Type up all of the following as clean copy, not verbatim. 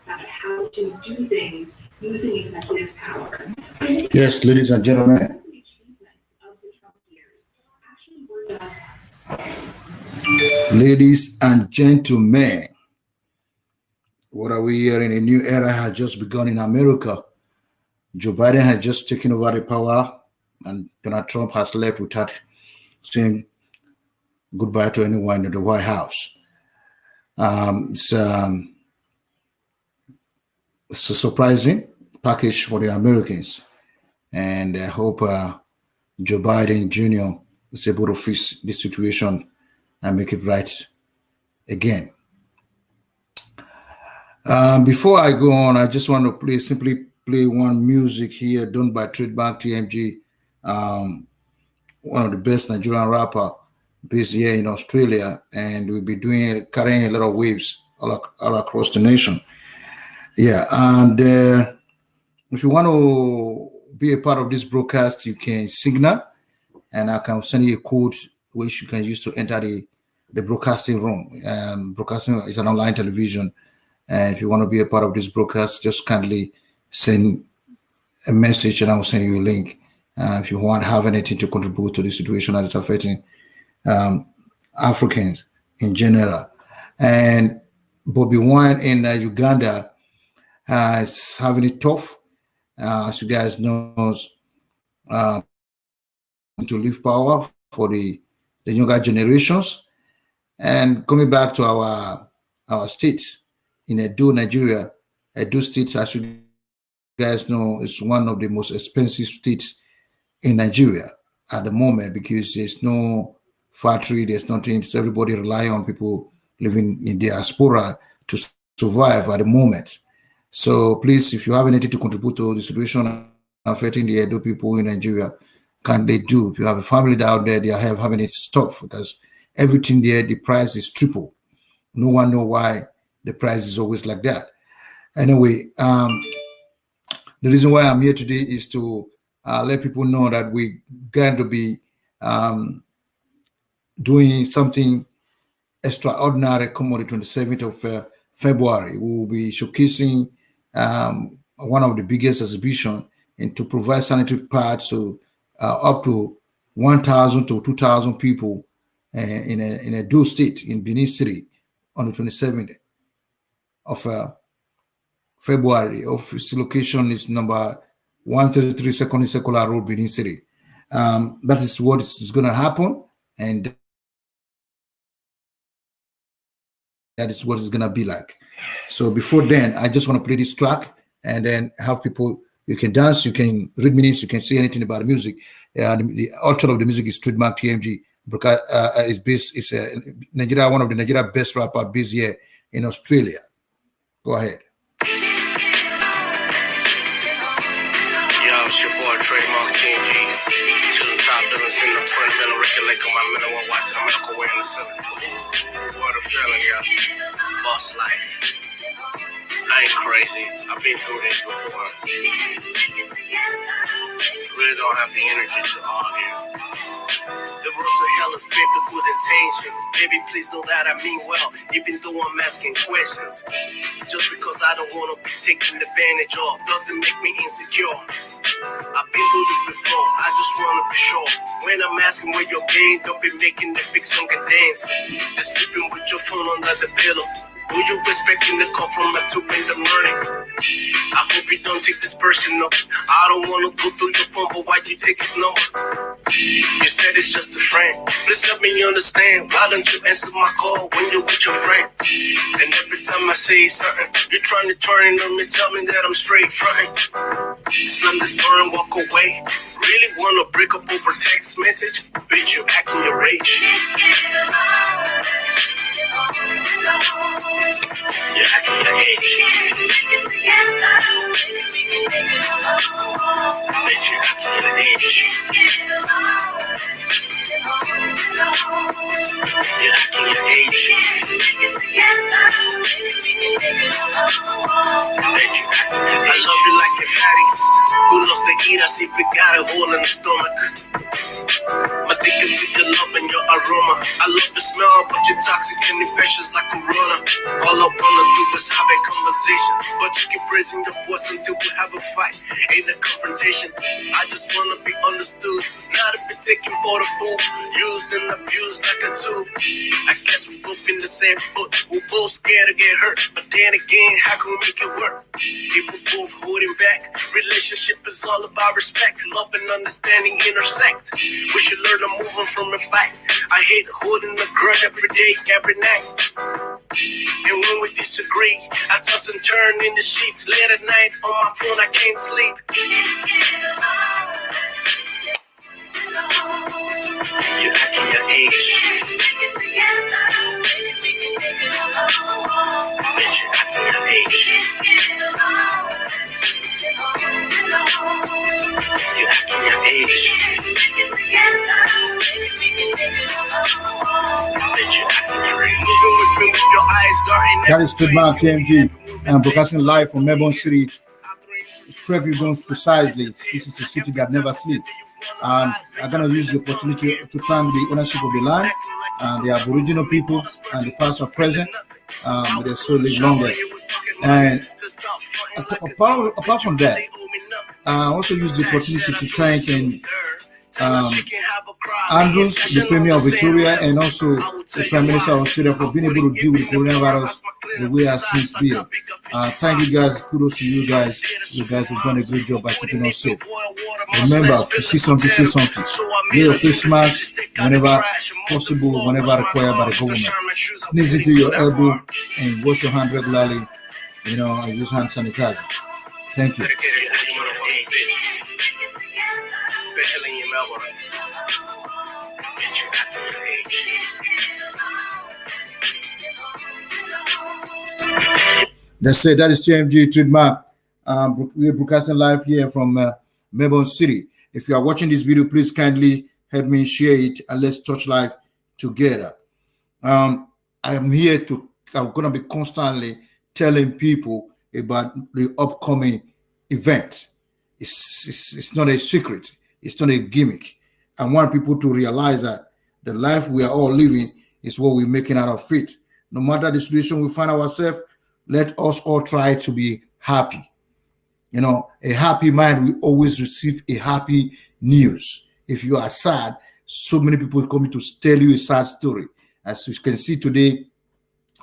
How to do things using executive power. Yes, ladies and gentlemen. Ladies and gentlemen, what are we hearing? A new era has just begun in America. Joe Biden has just taken over the power, and Donald Trump has left without saying goodbye to anyone in the White House. It's a surprising package for the Americans, and I hope Joe Biden Jr. is able to fix the situation and make it right again. Before I go on, I just want to simply play one music here done by Trademark TMG, one of the best Nigerian rapper based here in Australia, and we'll be carrying a lot of waves all across the nation. Yeah, and if you want to be a part of this broadcast, you can signal, and I can send you a code which you can use to enter the broadcasting room. Broadcasting is an online television, and if you want to be a part of this broadcast, just kindly send a message, and I will send you a link. If you want to have anything to contribute to the situation that is affecting Africans in general. And Bobby Wine in Uganda is having it tough, as you guys know, to leave power for the younger generations. And coming back to our states in Edo, Nigeria, Edo State, as you guys know, is one of the most expensive states in Nigeria at the moment, because there's no factory, there's nothing. So everybody rely on people living in diaspora to survive at the moment. So please, if you have anything to contribute to the situation affecting the Edo people in Nigeria, can they do? If you have a family out there, they are having it tough, because everything there, the price is triple. No one know why the price is always like that. Anyway, the reason why I'm here today is to let people know that we're going to be doing something extraordinary come on the 27th of February. We will be showcasing one of the biggest exhibition, and to provide sanitary pads to up to 1,000 to 2,000 people in a Edo state in Benin City on the 27th of February. Office location is number 133 Second Secular Road, Benin City. That is what is going to happen, and that is what it's going to be like. So before then, I just want to play this track and then have people, you can dance, you can read minutes, you can say anything about the music. The author of the music is Trademark TMG. Is based, is Nigeria, one of the Nigeria best rapper based here in Australia. Go ahead. Yo, it's your boy Trademark TMG. To the top, doesn't send the print, then recollect on my middle one watch, I'm not away in the sun. What a feeling, yeah. Boss life. I ain't crazy. I've been through this before. Really don't have the energy to argue. The road to hell is paved with good intentions. Baby, please know that I mean well, even though I'm asking questions. Just because I don't want to be taken advantage of doesn't make me insecure. I've been through this before, I just want to be sure. When I'm asking where you're being, don't be making the big song and dance. Just sleeping with your phone under the pillow. Who you expecting to call from at 2 in the morning? I hope you don't take this personal. I don't want to go through your phone, but why'd you take his number? You said it's just a friend. Please help me understand. Why don't you answer my call when you're with your friend? And every time I say something, you're trying to turn on me, tell me that I'm straight fronting. Slam the door and walk away. Really want to break up over text message? Bitch, you acting your rage. You're acting your age. Bitch, you're acting your age. You're acting your age. Bitch, you acting your age. I love you like a fatty who lost the heat. I see if we got a hole in the stomach. My dick is with your love and your aroma. I love the smell, but you're toxic and infectious like Corona. All I wanna do is have a conversation, but you keep raising your voice until we have a fight. Ain't a confrontation. I just wanna be understood, not to be taken for the fool, used and abused like a tool. I guess we're both in the same boat. We're both scared to get hurt, but then again, how can we make it work? If we're both holding back, relationship is all about respect, love and understanding intersect. We should learn to move on from a fight. I hate holding the grudge every day, every night. And when we disagree, I toss and turn in the sheets late at night. On my phone, I can't sleep. You're acting your age. Bitch, you're acting your age. You're acting your age. Bitch, you're acting your age. Moving with me with your eyes darting. That is Trademark TMG. I'm broadcasting live from Melbourne City. PREVILEDGE precisely. This is a city that never sleeps. I'm going to use the opportunity to thank the ownership of the land, the Aboriginal people, and the past and present. They so live longer. And apart from that, I also use the opportunity to thank Andrews, the Premier of Victoria, and also the Prime Minister of Australia for being able to deal with coronavirus the way as things be. Thank you guys. Kudos to you guys. You guys have done a great job by keeping us safe. Remember, if you see something, say something. Wear your face mask whenever possible, whenever required by the government. Sneeze into your elbow and wash your hand regularly. And use hand sanitizer. Thank you. Especially in Melbourne. That's it. That is TMG Trademark. We're broadcasting live here from Melbourne City. If you are watching this video, please kindly help me share it and let's touch live together. I'm going to be constantly telling people about the upcoming event. It's not a secret. It's not a gimmick. I want people to realize that the life we are all living is what we're making out of it. No matter the situation we find ourselves, let us all try to be happy. A happy mind will always receive a happy news. If you are sad, so many people are coming to tell you a sad story. As you can see today,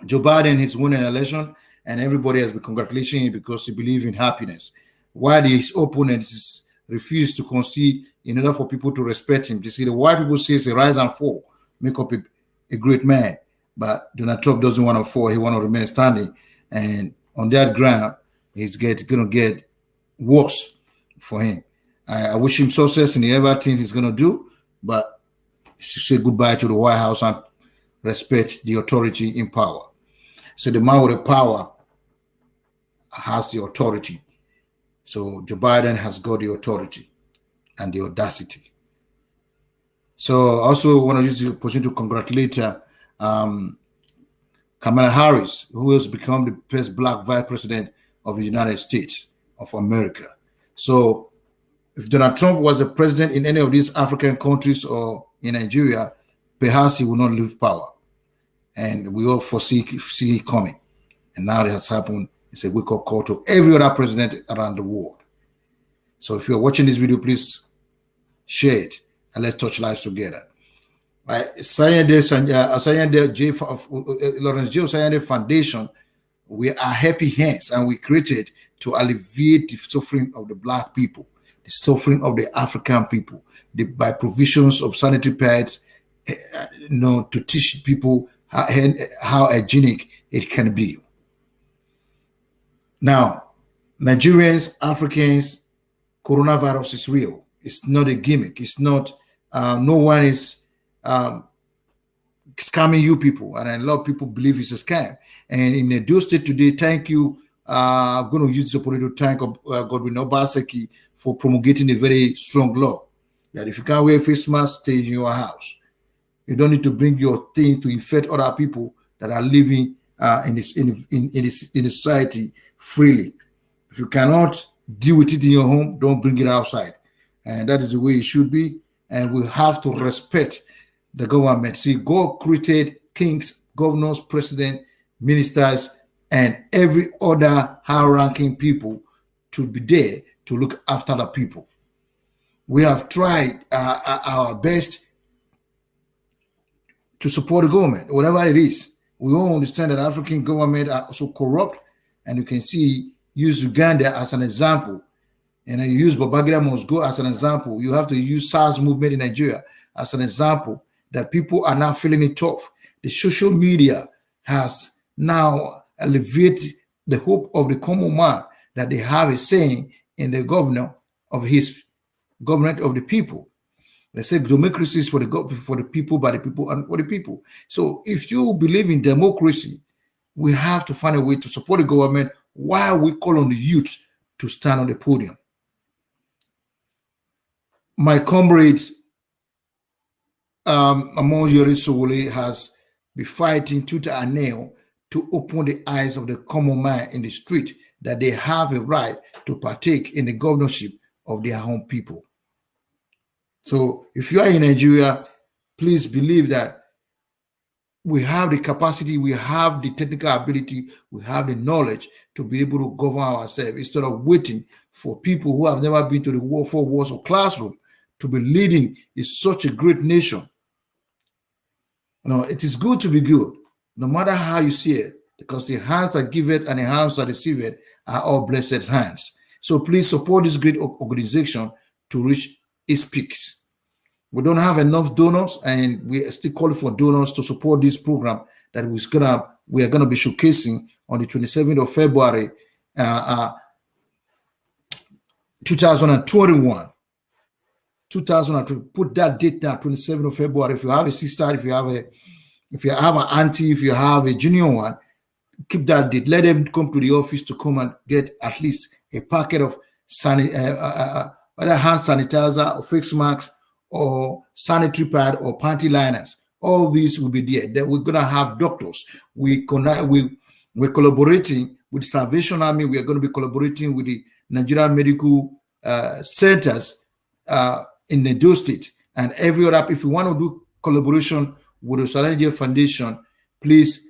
Joe Biden has won an election, and everybody has been congratulating him because he believes in happiness. While his opponents refuse to concede in order for people to respect him. You see, the white people say it's a rise and fall, make up a great man. But Donald Trump doesn't want to fall. He wants to remain standing. And on that ground, it's going to get worse for him. I wish him success in everything he's going to do, but say goodbye to the White House and respect the authority in power. So the man with the power has the authority. So Joe Biden has got the authority and the audacity. So I also want to use the opportunity to congratulate Kamala Harris, who has become the first black vice president of the United States of America. So if Donald Trump was the president in any of these African countries or in Nigeria, perhaps he will not leave power. And we all see it coming. And now it has happened. It's a wake-up call to every other president around the world. So if you're watching this video, please share it and let's touch lives together. Lawrence J. Sayande Foundation, we are happy hands, and we created to alleviate the suffering of the black people, the suffering of the African people, by provisions of sanitary pads, to teach people how hygienic it can be. Now, Nigerians, Africans, coronavirus is real. It's not a gimmick. It's not, no one is scamming you people. And a lot of people believe it's a scam. And in Edo State today, thank you. I'm going to use this opportunity to thank Godwin Obaseki for promulgating a very strong law that if you can't wear face mask, stay in your house. You don't need to bring your thing to infect other people that are living in the society freely. If you cannot deal with it in your home, don't bring it outside. And that is the way it should be. And we have to respect the government. See, God created kings, governors, president, ministers, and every other high-ranking people to be there to look after the people. We have tried our best to support the government, whatever it is. We all understand that African government are so corrupt, and you can see, use Uganda as an example, and then you use Babangida must go as an example. You have to use SARS movement in Nigeria as an example that people are now feeling it tough. The social media has now alleviated the hope of the common man that they have a saying in the government of his government of the people. They say democracy is for the people, by the people, and for the people. So if you believe in democracy, we have to find a way to support the government while we call on the youth to stand on the podium. My comrades, Amon Yorisowole, has been fighting tooth and nail to open the eyes of the common man in the street that they have a right to partake in the governorship of their own people. So if you are in Nigeria, please believe that we have the capacity, we have the technical ability, we have the knowledge to be able to govern ourselves instead of waiting for people who have never been to the four walls of classroom to be leading is such a great nation. It is good to be good, no matter how you see it, because the hands that give it and the hands that receive it are all blessed hands. So please support this great organization to reach its peaks. We don't have enough donors, and we are still calling for donors to support this program that we are gonna be showcasing on the 27th of February, 2021. 2002. Put that date down, 27th of February. If you have a sister, if you have an auntie, if you have a junior one, keep that date. Let them come to the office to come and get at least a packet of either hand sanitizer or face masks or sanitary pad or panty liners. All these will be there. Then we're gonna have doctors. We're collaborating with Salvation Army. We are going to be collaborating with the Nigerian medical centers in the Edo State and every other. If you want to do collaboration with the Salanje Foundation, please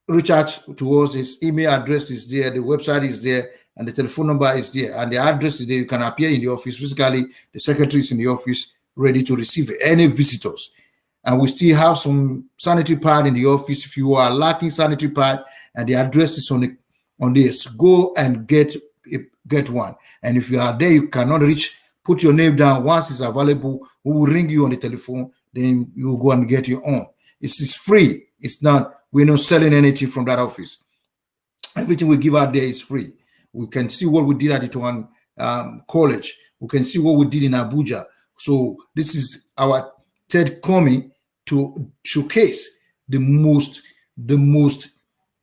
reach out to us. His email address is there, the website is there, and the telephone number is there, and the address is there. You can appear in the office physically. The secretary is in the office ready to receive any visitors. And we still have some sanitary pad in the office. If you are lacking sanitary pad and the address is on this, go and get one. And if you are there, you cannot reach, put your name down. Once it's available, we will ring you on the telephone. Then you will go and get your own. It's free. It's not, we're not selling anything from that office. Everything we give out there is free. We can see what we did at the one college. We can see what we did in Abuja. So this is our third coming to showcase the most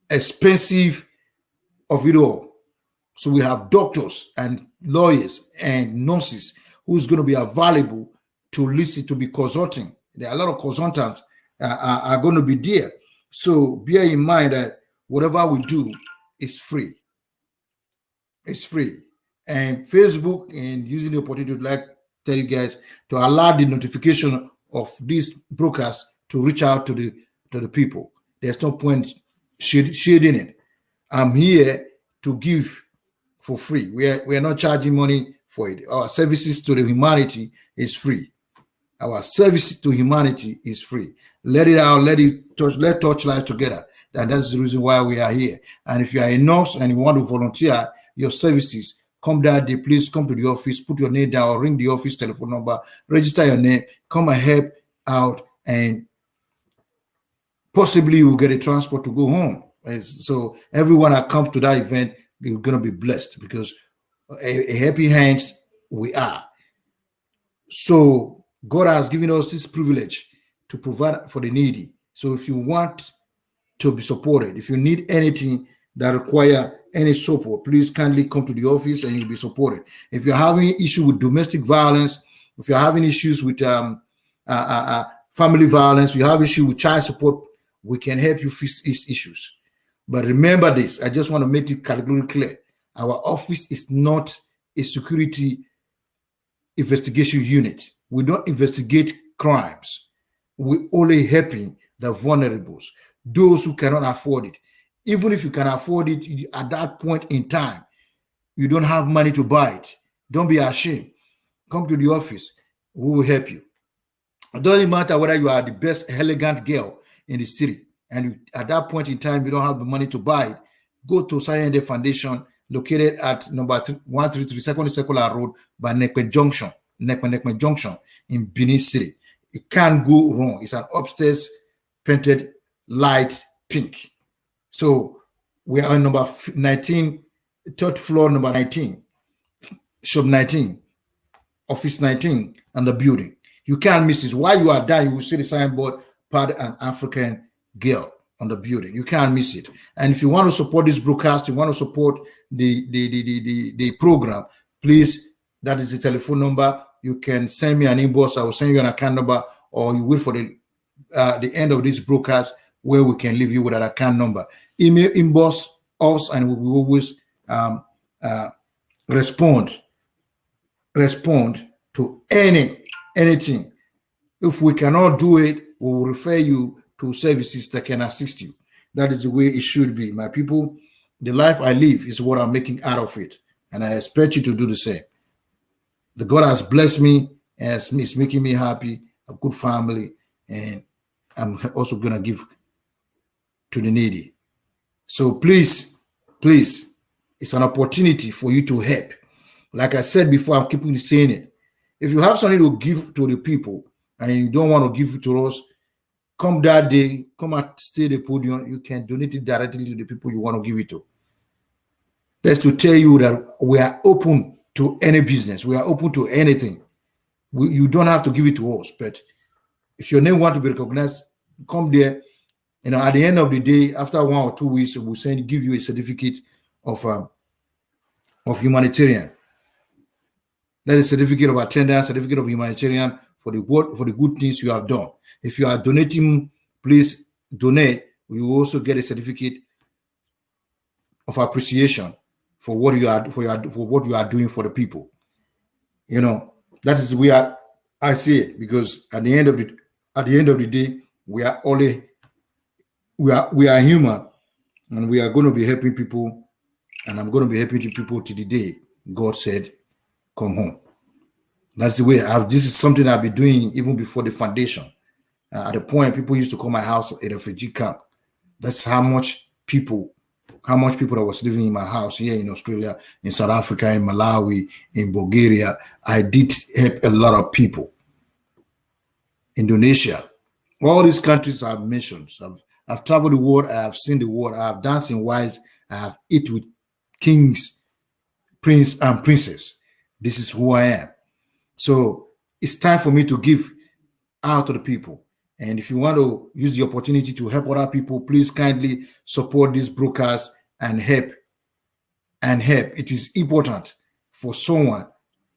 expensive of it all. So we have doctors and lawyers and nurses who's going to be available to listen, to be consulting. There are a lot of consultants are going to be there. So bear in mind that whatever we do is free. It's free. And Facebook, and using the opportunity to tell you guys to allow the notification of these brokers to reach out to the people. There's no point shading it. I'm here to give for free. We are not charging money for it. Our services to the humanity is free. Our service to humanity is free. Let it out. Let's touch life together. And that's the reason why we are here. And if you are a nurse and you want to volunteer your services, come that day, please come to the office, put your name down, or ring the office telephone number, register your name, come and help out, and possibly you will get a transport to go home. So everyone that comes to that event, you're going to be blessed, because a happy hands we are. So God has given us this privilege to provide for the needy. So if you want to be supported, if you need anything that require any support, please kindly come to the office and you'll be supported. If you're having issue with domestic violence, if you're having issues with family violence, you have issue with child support, we can help you fix these issues. But remember this, I just want to make it categorically clear. Our office is not a security investigation unit. We don't investigate crimes. we're only helping the vulnerables, those who cannot afford it. Even if you can afford it, at that point in time, you don't have money to buy it. Don't be ashamed. Come to the office. We will help you. It doesn't matter whether you are the best elegant girl in the city, and at that point in time, you don't have the money to buy it. Go to Sayende Foundation, located at number 133 Second Circular Road by Nekpe Junction in Benin City. You can't go wrong. It's an upstairs painted light pink. So we are on number 19, third floor, number 19, shop 19, office 19, and the building. You can't miss it. While you are there, you will see the signboard, "Pad an African Girl" on the building. You can't miss it. And if you want to support this broadcast, you want to support the program, please, that is the telephone number. You can send me an inbox. I will send you an account number, or you wait for the end of this broadcast where we can leave you with an account number. Email, inbox us, and we will always respond to anything. If we cannot do it, we will refer you to services that can assist you. That is the way it should be. My people, the life I live is what I'm making out of it, and I expect you to do the same. The God has blessed me and it's making me happy, a good family, and I'm also going to give to the needy. So please, it's an opportunity for you to help. Like I said before, I'm keeping saying it. If you have something to give to the people and you don't want to give it to us, come that day, come and stay the podium. You can donate it directly to the people you want to give it to. That's to tell you that we are open to any business. We are open to anything. You don't have to give it to us, but if your name want to be recognized, come there. At the end of the day, after 1 or 2 weeks, we'll give you a certificate of humanitarian. That is certificate of attendance, certificate of humanitarian for the good things you have done. If you are donating, please donate. You will also get a certificate of appreciation for what you are doing for the people. That is where I see it, because at the end of the day, we are human, and we are going to be helping people, and I'm going to be helping people till the day God said, "Come home." That's the way. This is something I've been doing even before the foundation. At the point, people used to call my house a refugee camp. That's how much people that was living in my house here in Australia, in South Africa, in Malawi, in Bulgaria. I did help a lot of people. Indonesia, all these countries I've mentioned. I've traveled the world. I have seen the world. I have danced in wives. I have eaten with kings, prince, and princess. This is who I am. So it's time for me to give out to the people. And if you want to use the opportunity to help other people, please kindly support this broadcast and help. It is important for someone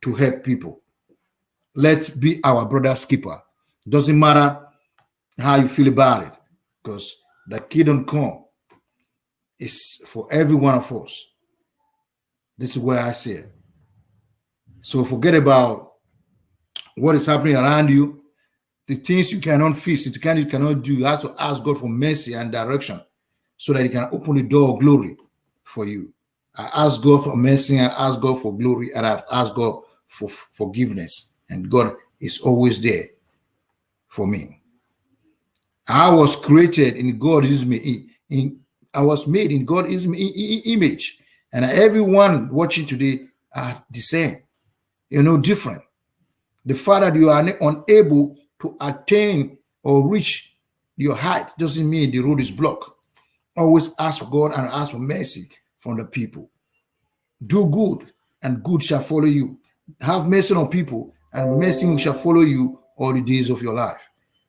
to help people. Let's be our brother's keeper. Doesn't matter how you feel about it, because the kingdom come is for every one of us. This is where I see it. So forget about what is happening around you. The things you cannot fix, you cannot do. You have to ask God for mercy and direction so that He can open the door of glory for you. I ask God for mercy, I ask God for glory, and I've asked God for forgiveness. And God is always there for me. I was created in God's I was made in God's image. And everyone watching today are the same. You're no different. The fact that you are unable to attain or reach your height doesn't mean the road is blocked. Always ask for God and ask for mercy from the people. Do good, and good shall follow you. Have mercy on people, and mercy shall follow you all the days of your life.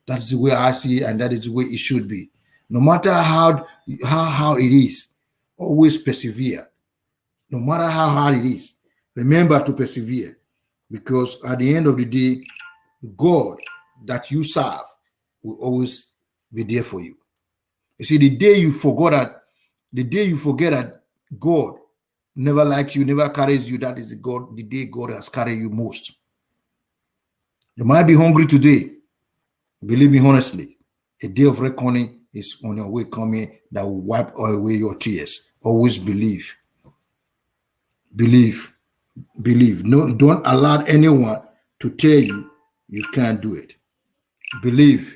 That is the way I see it, and that is the way it should be. No matter how hard it is, always persevere. No matter how hard it is, remember to persevere, because at the end of the day, God that you serve will always be there for you. You see, the day you forget that God never likes you, never carries you, that is the day God has carried you most. You might be hungry today. Believe me honestly, a day of reckoning is on your way coming that will wipe away your tears. Always believe. Believe. Believe. No, don't allow anyone to tell you you can't do it. Believe.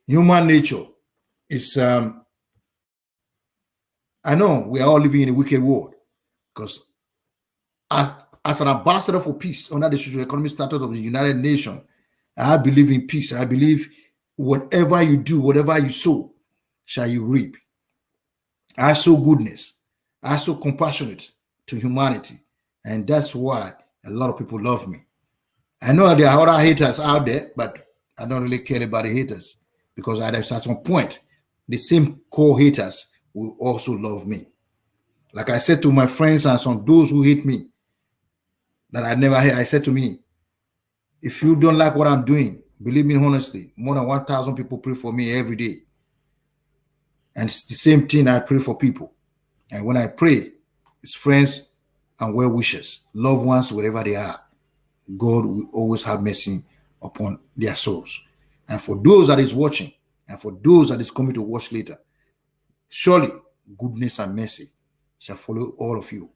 Human nature is I know we are all living in a wicked world because as, as an ambassador for peace under the socio-economic status of the United Nations, I believe in peace. I believe whatever you do, whatever you sow, shall you reap. I sow goodness. I sow compassionate to humanity. And that's why a lot of people love me. I know there are other haters out there, but I don't really care about the haters because at some point, the same core haters will also love me. Like I said to my friends and some those who hate me, that I never heard, I said to me, if you don't like what I'm doing, believe me honestly, more than 1,000 people pray for me every day. And it's the same thing I pray for people. And when I pray, it's friends and well wishers, loved ones, wherever they are. God will always have mercy upon their souls. And for those that is watching, and for those that is coming to watch later, surely goodness and mercy shall follow all of you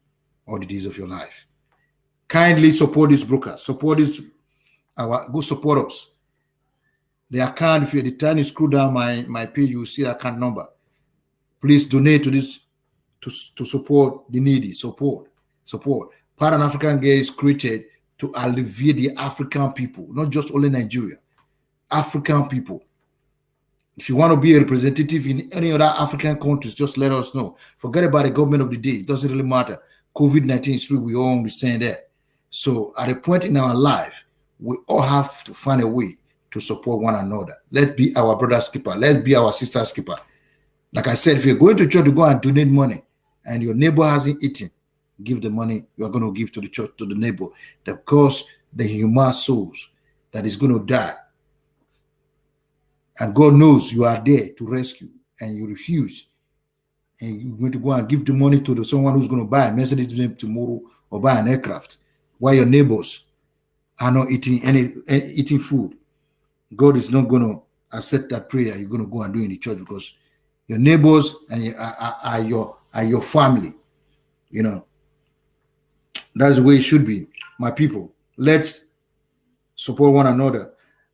all the days of your life. Kindly support this broker. Support this, go support us. The account, if you're the time you scroll down my page, you will see the account number. Please donate to this to support the needy. Support. Pan-African Day is created to alleviate the African people, not just only Nigeria, African people. If you want to be a representative in any other African countries, just let us know. Forget about the government of the day. It doesn't really matter. COVID-19 is true. We all understand that. So at a point in our life, we all have to find a way to support one another. Let's be our brother's keeper. Let's be our sister's keeper. Like I said, if you're going to church to go and donate money and your neighbor hasn't eaten, give the money you are going to give to the church, to the neighbor. Because the human souls that is going to die. And God knows you are there to rescue and you refuse. And you're going to go and give the money to someone who's going to buy a Mercedes tomorrow or buy an aircraft while your neighbors are not eating food. God is not going to accept that prayer you're going to go and do in the church because your neighbors and are your family. You know, that's the way it should be. My people, let's support one another.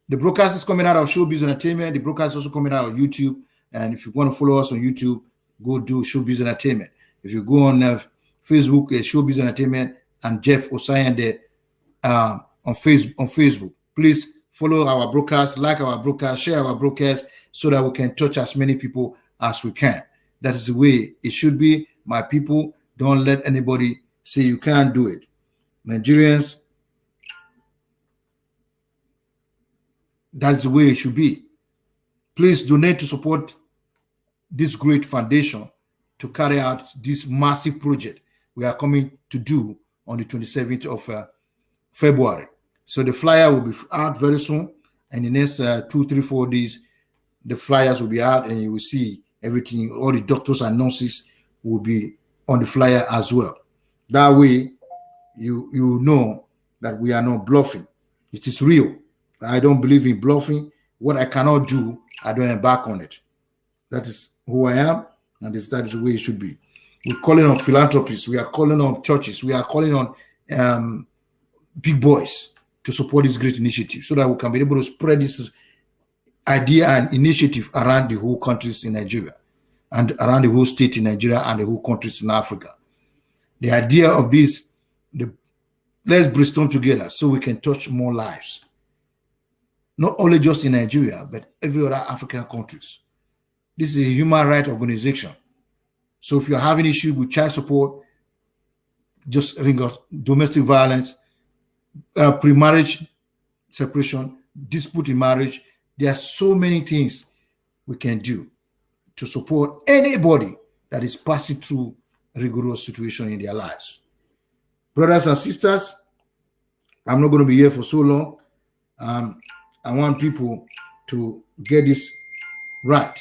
The broadcast is coming out of Showbiz Entertainment. The broadcast is also coming out of YouTube. And if you want to follow us on YouTube, go do Showbiz Entertainment. If you go on Facebook, Showbiz Entertainment and Jeff Osayan there on Facebook. Please follow our broadcast, like our broadcast, share our broadcast so that we can touch as many people as we can. That is the way it should be. My people, don't let anybody say you can't do it. Nigerians, that's the way it should be. Please donate to support this great foundation to carry out this massive project we are coming to do on the 27th of February. So the flyer will be out very soon. And in the next 2, 3, 4 days, the flyers will be out and you will see everything. All the doctors and nurses will be on the flyer as well. That way, you know that we are not bluffing. It is real. I don't believe in bluffing. What I cannot do, I don't embark on it. That is who I am, and that is the way it should be. We're calling on philanthropists. We are calling on churches. We are calling on big boys to support this great initiative so that we can be able to spread this idea and initiative around the whole countries in Nigeria and around the whole state in Nigeria and the whole countries in Africa. The idea of this, let's brainstorm together so we can touch more lives. Not only just in Nigeria, but every other African countries. This is a human rights organization. So if you're having issues with child support, just ring us. Domestic violence, pre-marriage separation, dispute in marriage. There are so many things we can do to support anybody that is passing through a rigorous situation in their lives. Brothers and sisters, I'm not going to be here for so long. I want people to get this right,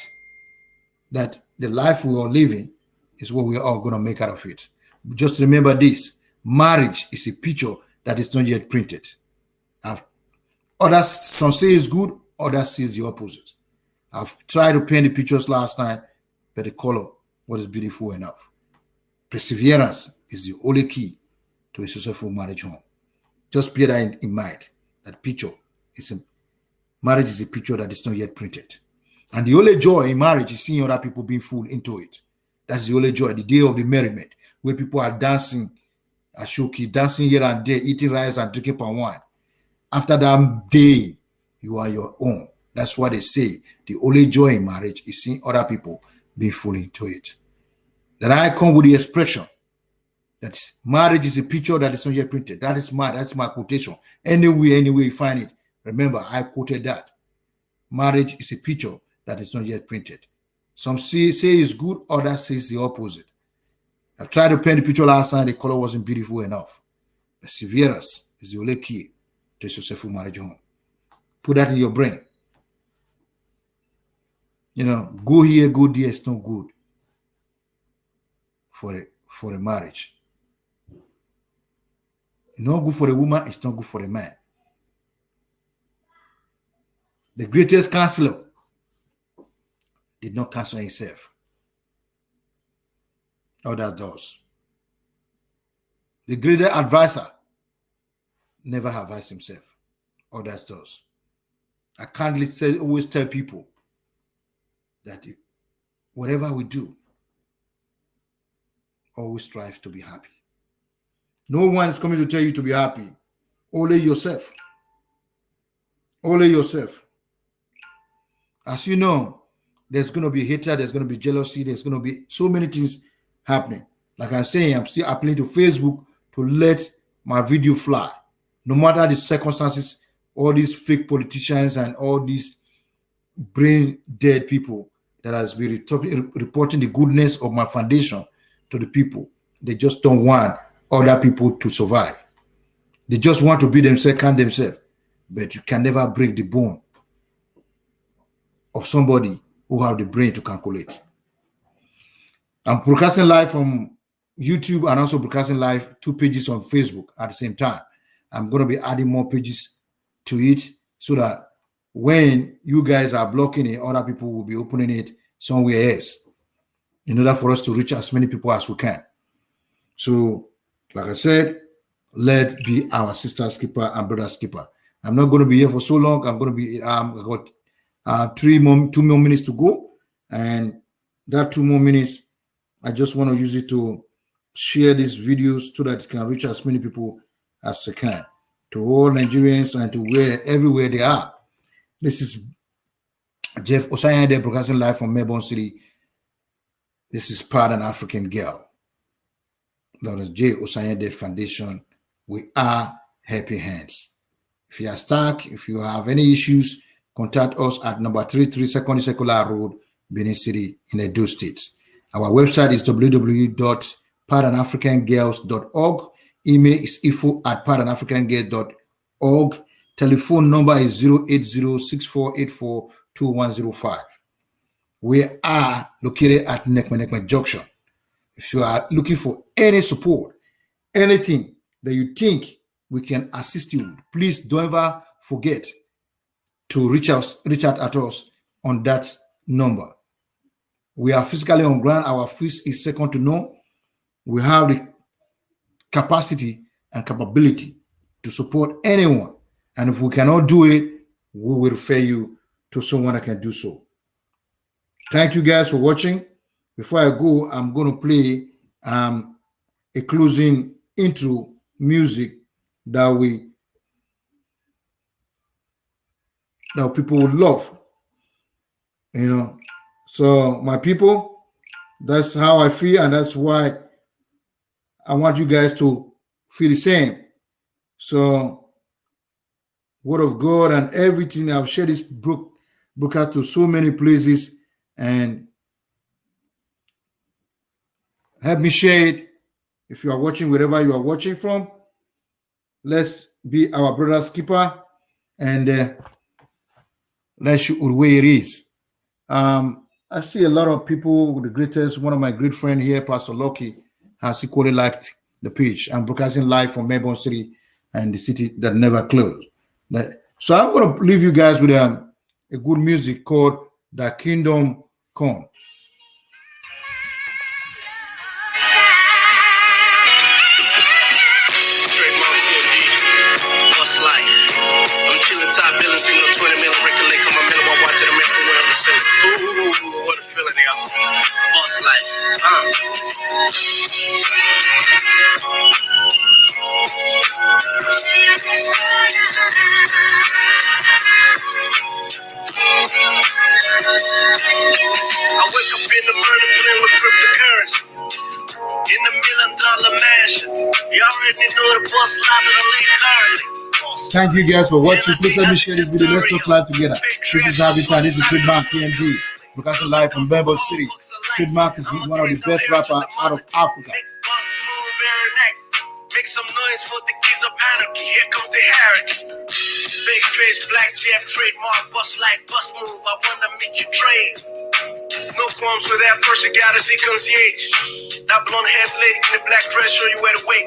that the life we are living is what we are all going to make out of it. Just remember this, marriage is a picture that is not yet printed. Others, some say it's good, others sees the opposite. I've tried to paint the pictures last time, but the color was beautiful enough. Perseverance is the only key to a successful marriage home. Just bear that in mind. That picture marriage is a picture that is not yet printed. And the only joy in marriage is seeing other people being fooled into it. That's the only joy, the day of the merriment, where people are dancing, ashoki, dancing here and there, eating rice and drinking palm wine. After that day, you are your own. That's what they say. The only joy in marriage is seeing other people being fooled into it. Then I come with the expression that marriage is a picture that is not yet printed. That's my quotation. Anywhere you find it, remember, I quoted that. Marriage is a picture that is not yet printed. Some say it's good, others say it's the opposite. I've tried to paint the picture last time, the color wasn't beautiful enough. Perseverance is the only key to a successful marriage home. Put that in your brain. Go here, go there, it's not good for a marriage. It's not good for a woman, it's not good for a man. The greatest counselor did not counsel himself. Others does. The greatest advisor never advised himself. Others does. I can't always tell people that whatever we do, always strive to be happy. No one is coming to tell you to be happy. Only yourself. Only yourself. As you know, there's going to be hatred, there's going to be jealousy, there's going to be so many things happening. Like I'm saying, I'm still appealing to Facebook to let my video fly. No matter the circumstances, all these fake politicians and all these brain dead people that has been reporting the goodness of my foundation to the people. They just don't want other people to survive. They just want to be themselves, can themselves. But you can never break the bone of somebody who have the brain to calculate. I'm broadcasting live from YouTube and also broadcasting live 2 pages on Facebook at the same time. I'm going to be adding more pages to it so that when you guys are blocking it, other people will be opening it somewhere else in order for us to reach as many people as we can. So, like I said, let's be our sister's keeper and brother's keeper. I'm not going to be here for so long. I'm going to be, I got 2 more minutes to go. And that 2 more minutes, I just want to use it to share these videos so that it can reach as many people as I can, to all Nigerians and to everywhere they are. This is Jeff Osayande broadcasting live from Melbourne City. This is Part an African Girl. That is J. Osayande Foundation. We are Happy Hands. If you are stuck, if you have any issues, contact us at number 33 Second Circular Road, Benin City in Edo State. Our website is www.paranafricangirls.org. Email is info@paranafricangirls.org. Telephone number is 080-6484-2105. We are located at Nekme Junction. If you are looking for any support, anything that you think we can assist you with, please don't ever forget to reach out at us on that number. We are physically on ground. Our fees is second to none. We have the capacity and capability to support anyone. And if we cannot do it, we will refer you to someone that can do so. Thank you guys for watching. Before I go, I'm going to play a closing intro music that people would love. So my people, that's how I feel, and that's why I want you guys to feel the same. So, Word of God and everything, I've shared this broadcast to so many places, and help me share it. If you are watching wherever you are watching from, let's be our brother's keeper, and let's shoot the way it is. I see a lot of people with the greatest. One of my great friends here, Pastor Loki, has equally liked the page. I'm broadcasting live from Melbourne City and the city that never closed. So I'm going to leave you guys with a good music called The Kingdom Come. Top billing, single 20 million record late, come on, minute while watching the American world to say, ooh, what a feeling, y'all. Boss life, I wake up in the murder plane with cryptocurrency. In the $1 million mansion. You already know the boss life that I lead currently. Thank you guys for watching. Please let me share this video. Let's talk live together. This is Habitat. This is Trademark TMD. Broadcasting live from Melbourne City. Trademark is one of the best rappers out of Africa. Make some noise for the kids of anarchy. Here comes the hierarchy. Big face, black jet, trademark, bust like bust move. I wanna make you trade. No qualms with that person, gotta see concierge. That blonde haired lady in the black dress, show you where to wait.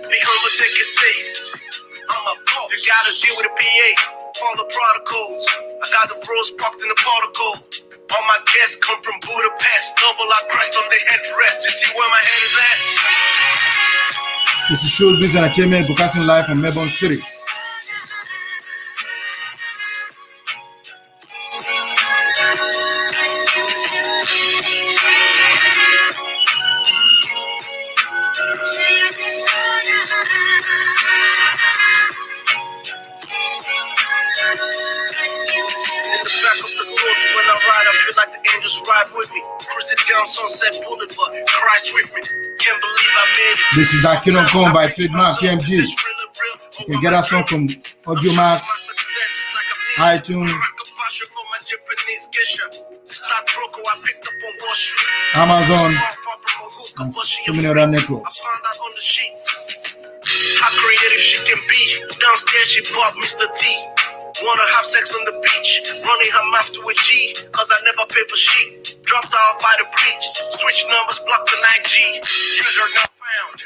Be humble, take it safe. I'm a boss. You gotta deal with the PA. Follow protocols. I got the bros parked in the protocol. All my guests come from Budapest. Double our crest on the headrest. You see where my head is at? This is Showbiz Entertainment, broadcasting live from Melbourne City. This is That Kingdom Come by Trademark TMG. You can get our song from AudioMac, iTunes, Amazon, and so many other networks. How creative she can be. Downstairs she bought Mr. T. Wanna have sex on the beach, running her mouth to a G, cause I never pay for shit. Dropped off by the breach, switch numbers, blocked the 9G. User not found.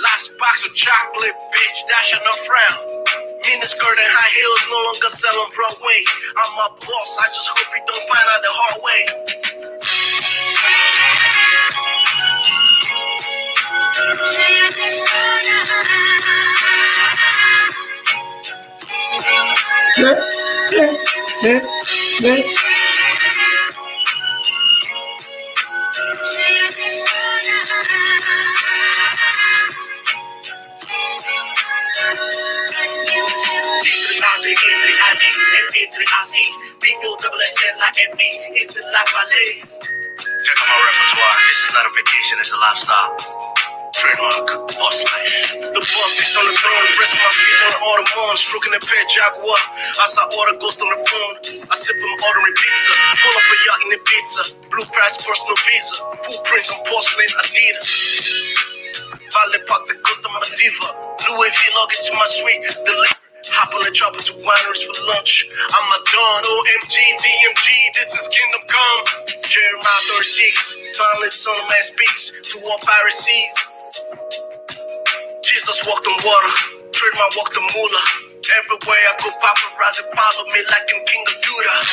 Last box of chocolate, bitch, that should not frown. Mini skirt and high heels no longer sell on Broadway. I'm a boss, I just hope you don't find out the hard way. Check out my repertoire. This is not a vacation, it's a lifestyle. Trademark, boss life. The boss is on the throne, rest my feet on the Audemars, stroking the pair Jaguar. I saw order ghost on the phone. I sip them ordering pizza. Pull up a yacht in the pizza. Blue price personal visa. Footprints on porcelain Adidas. Valley Park, the customer diva. Louis V luggage to my suite. The hop on the chopper to wineries for lunch. I'm a Don, OMG, DMG, this is Kingdom Come. Jeremiah 36, finally the son of man speaks to all Pharisees. Jesus walked on water, Trademark walked on moolah. Everywhere I go, paparazzi follow me like I'm King of Judah.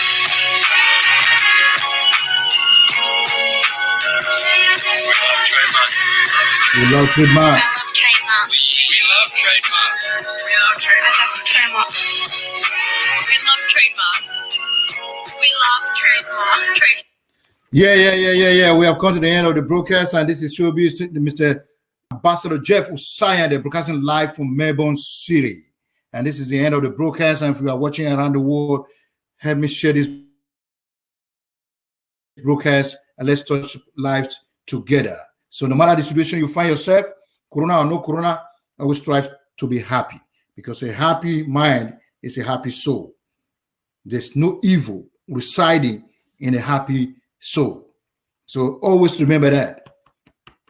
We love Trademark. I love Trademark. We love Trademark. We love Trademark. I love Trademark. We love Trademark. We love Trademark. Yeah. We have come to the end of the broadcast, and this is Showbiz, Mr. Ambassador Jeff Usaya. They're broadcasting live from Melbourne City. And this is the end of the broadcast. And if you are watching around the world, help me share this broadcast and let's touch lives together. So no matter the situation you find yourself, corona or no corona, always strive to be happy, because a happy mind is a happy soul. There's no evil residing in a happy soul. So always remember that.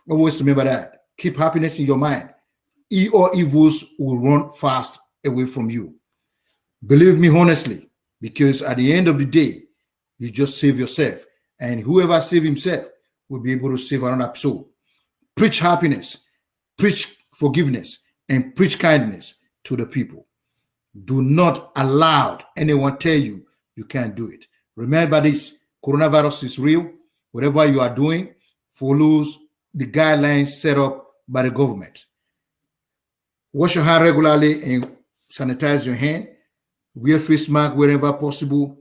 Always remember that. Keep happiness in your mind. All evils will run fast away from you. Believe me honestly, because at the end of the day, you just save yourself. And whoever save himself will be able to save another soul. Preach happiness, preach forgiveness, and preach kindness to the people. Do not allow anyone tell you you can't do it. Remember this, coronavirus is real. Whatever you are doing, follows the guidelines set up by the government. Wash your hand regularly and sanitize your hand. Wear face mask wherever possible.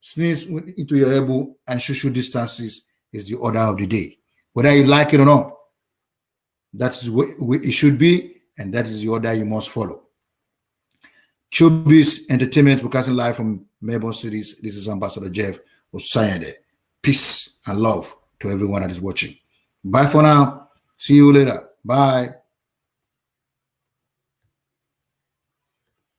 Sneeze into your elbow, and social distances is the order of the day. Whether you like it or not, that's what it should be, and that is the order you must follow. Showbiz Entertainment, broadcasting live from Melbourne cities. This is Ambassador Jeff Osayede. Peace and love to everyone that is watching. Bye for now. See you later. Bye.